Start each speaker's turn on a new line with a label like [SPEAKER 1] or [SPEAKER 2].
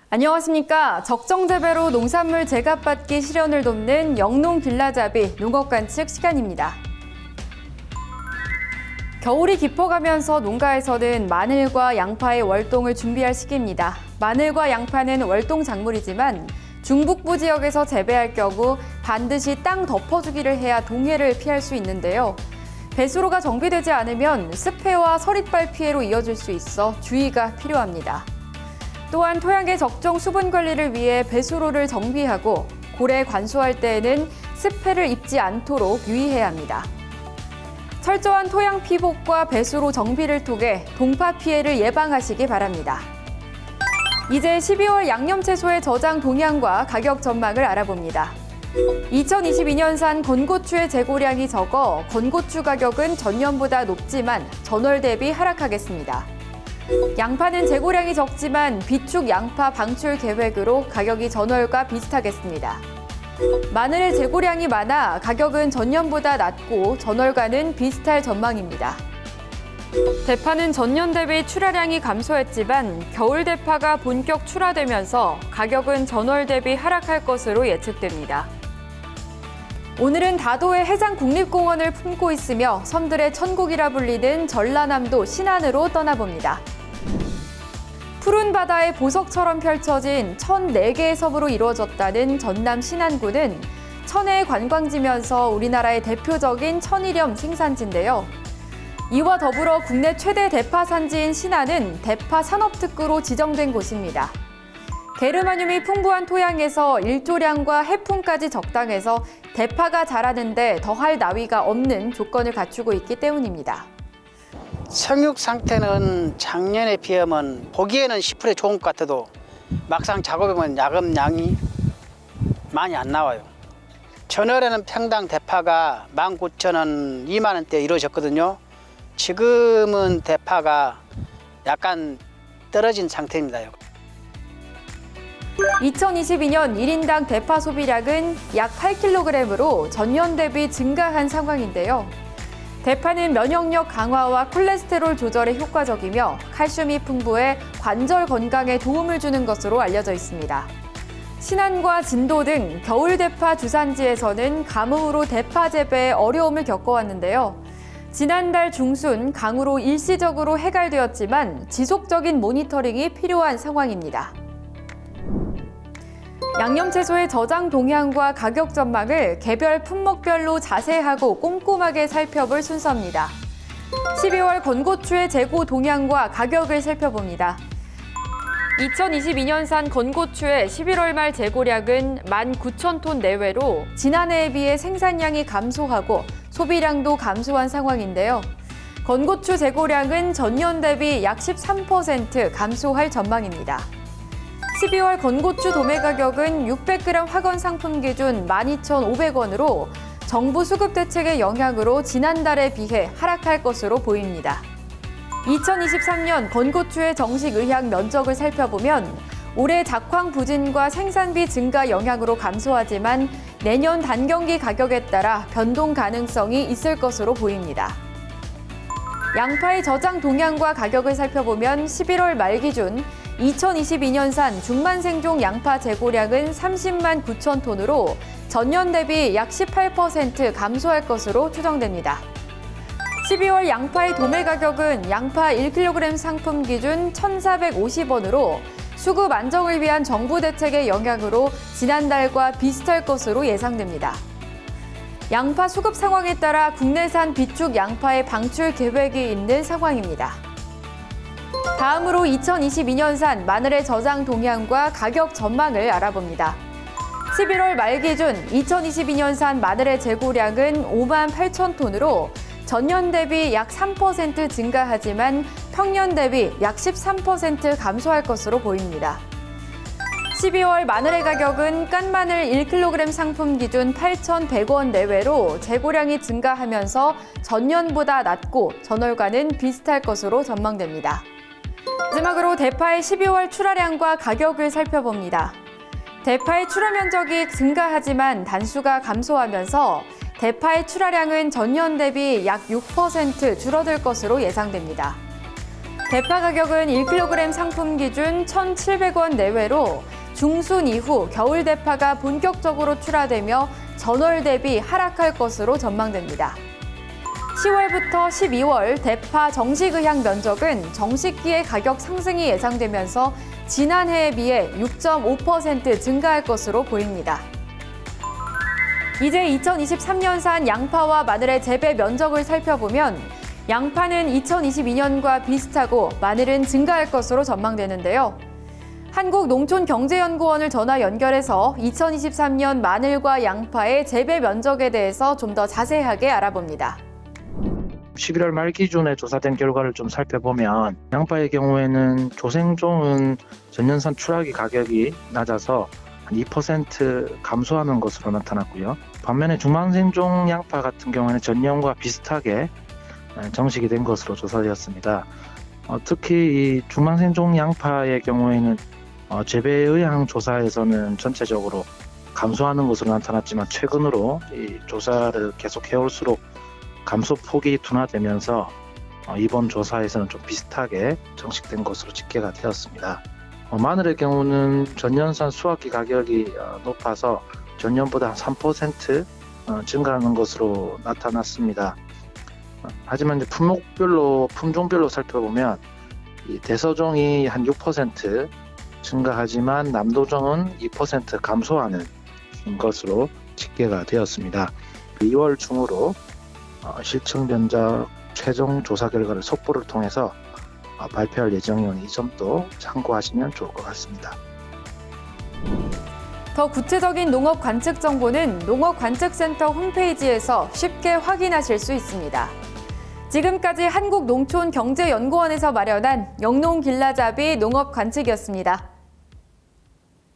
[SPEAKER 1] 안녕하십니까. 적정재배로 농산물 제값받기 실현을 돕는 영농길라잡이 농업관측 시간입니다. 겨울이 깊어가면서 농가에서는 마늘과 양파의 월동을 준비할 시기입니다. 마늘과 양파는 월동 작물이지만 중북부 지역에서 재배할 경우 반드시 땅 덮어주기를 해야 동해를 피할 수 있는데요. 배수로가 정비되지 않으면 습해와 서릿발 피해로 이어질 수 있어 주의가 필요합니다. 또한 토양의 적정 수분 관리를 위해 배수로를 정비하고 고래 관수할 때에는 습해를 입지 않도록 유의해야 합니다. 철저한 토양 피복과 배수로 정비를 통해 동파 피해를 예방하시기 바랍니다. 이제 12월 양념채소의 저장 동향과 가격 전망을 알아봅니다. 2022년산 건고추의 재고량이 적어 건고추 가격은 전년보다 높지만 전월 대비 하락하겠습니다. 양파는 재고량이 적지만 비축 양파 방출 계획으로 가격이 전월과 비슷하겠습니다. 마늘의 재고량이 많아 가격은 전년보다 낮고 전월과는 비슷할 전망입니다. 대파는 전년 대비 출하량이 감소했지만 겨울 대파가 본격 출하되면서 가격은 전월 대비 하락할 것으로 예측됩니다. 오늘은 다도의 해장국립공원을 품고 있으며 섬들의 천국이라 불리는 전라남도 신안으로 떠나봅니다. 푸른 바다의 보석처럼 펼쳐진 1,004개의 섬으로 이루어졌다는 전남 신안군은 천혜의 관광지면서 우리나라의 대표적인 천일염 생산지인데요. 이와 더불어 국내 최대 대파 산지인 신안은 대파 산업특구로 지정된 곳입니다. 게르마늄이 풍부한 토양에서 일조량과 해풍까지 적당해서 대파가 자라는데 더할 나위가 없는 조건을 갖추고 있기 때문입니다.
[SPEAKER 2] 성육 상태는 작년에 비하면 보기에는 10% 좋은 것 같아도 막상 작업해보면 야금양이 많이 안 나와요. 전월에는 평당 대파가 19,000원, 2만 원대 이루어졌거든요. 지금은 대파가 약간 떨어진 상태입니다.
[SPEAKER 1] 2022년 1인당 대파 소비량은 약 8kg으로 전년 대비 증가한 상황인데요. 대파는 면역력 강화와 콜레스테롤 조절에 효과적이며 칼슘이 풍부해 관절 건강에 도움을 주는 것으로 알려져 있습니다. 신안과 진도 등 겨울 대파 주산지에서는 가뭄으로 대파 재배에 어려움을 겪어왔는데요. 지난달 중순 강우로 일시적으로 해갈되었지만 지속적인 모니터링이 필요한 상황입니다. 양념채소의 저장 동향과 가격 전망을 개별 품목별로 자세하고 꼼꼼하게 살펴볼 순서입니다. 12월 건고추의 재고 동향과 가격을 살펴봅니다. 2022년산 건고추의 11월 말 재고량은 19,000톤 내외로 지난해에 비해 생산량이 감소하고 소비량도 감소한 상황인데요. 건고추 재고량은 전년 대비 약 13% 감소할 전망입니다. 12월 건고추 도매 가격은 600g 화건 상품 기준 12,500원으로 정부 수급 대책의 영향으로 지난달에 비해 하락할 것으로 보입니다. 2023년 건고추의 정식 의향 면적을 살펴보면 올해 작황 부진과 생산비 증가 영향으로 감소하지만 내년 단경기 가격에 따라 변동 가능성이 있을 것으로 보입니다. 양파의 저장 동향과 가격을 살펴보면 11월 말 기준 2022년산 중만생종 양파 재고량은 30만 9천 톤으로 전년 대비 약 18% 감소할 것으로 추정됩니다. 12월 양파의 도매 가격은 양파 1kg 상품 기준 1,450원으로 수급 안정을 위한 정부 대책의 영향으로 지난달과 비슷할 것으로 예상됩니다. 양파 수급 상황에 따라 국내산 비축 양파의 방출 계획이 있는 상황입니다. 다음으로 2022년산 마늘의 저장 동향과 가격 전망을 알아봅니다. 11월 말 기준 2022년산 마늘의 재고량은 5만 8천 톤으로 전년 대비 약 3% 증가하지만 평년 대비 약 13% 감소할 것으로 보입니다. 12월 마늘의 가격은 깐마늘 1kg 상품 기준 8,100원 내외로 재고량이 증가하면서 전년보다 낮고 전월과는 비슷할 것으로 전망됩니다. 마지막으로 대파의 12월 출하량과 가격을 살펴봅니다. 대파의 출하 면적이 증가하지만 단수가 감소하면서 대파의 출하량은 전년 대비 약 6% 줄어들 것으로 예상됩니다. 대파 가격은 1kg 상품 기준 1,700원 내외로 중순 이후 겨울 대파가 본격적으로 출하되며 전월 대비 하락할 것으로 전망됩니다. 10월부터 12월 대파 정식 의향 면적은 정식기의 가격 상승이 예상되면서 지난해에 비해 6.5% 증가할 것으로 보입니다. 이제 2023년산 양파와 마늘의 재배 면적을 살펴보면 양파는 2022년과 비슷하고 마늘은 증가할 것으로 전망되는데요. 한국농촌경제연구원을 전화 연결해서 2023년 마늘과 양파의 재배 면적에 대해서 좀 더 자세하게 알아봅니다.
[SPEAKER 3] 11월 말 기준에 조사된 결과를 좀 살펴보면 양파의 경우에는 조생종은 전년산 출하기 가격이 낮아서 한 2% 감소하는 것으로 나타났고요. 반면에 중망생종 양파 같은 경우에는 전년과 비슷하게 정식이 된 것으로 조사되었습니다. 특히 이 중망생종 양파의 경우에는 재배 의향 조사에서는 전체적으로 감소하는 것으로 나타났지만 최근으로 이 조사를 계속 해올수록 감소폭이 둔화되면서 이번 조사에서는 좀 비슷하게 정식된 것으로 집계가 되었습니다. 마늘의 경우는 전년산 수확기 가격이 높아서 전년보다 한 3% 증가하는 것으로 나타났습니다. 하지만 이제 품종별로 살펴보면 이 대서종이 한 6% 증가하지만 남도종은 2% 감소하는 것으로 집계가 되었습니다. 2월 중으로 실측 면적 최종 조사 결과를 속보를 통해서 발표할 예정이오니 이 점도 참고하시면 좋을 것 같습니다.
[SPEAKER 1] 더 구체적인 농업 관측 정보는 농업관측센터 홈페이지에서 쉽게 확인하실 수 있습니다. 지금까지 한국농촌경제연구원에서 마련한 영농길라잡이 농업관측이었습니다.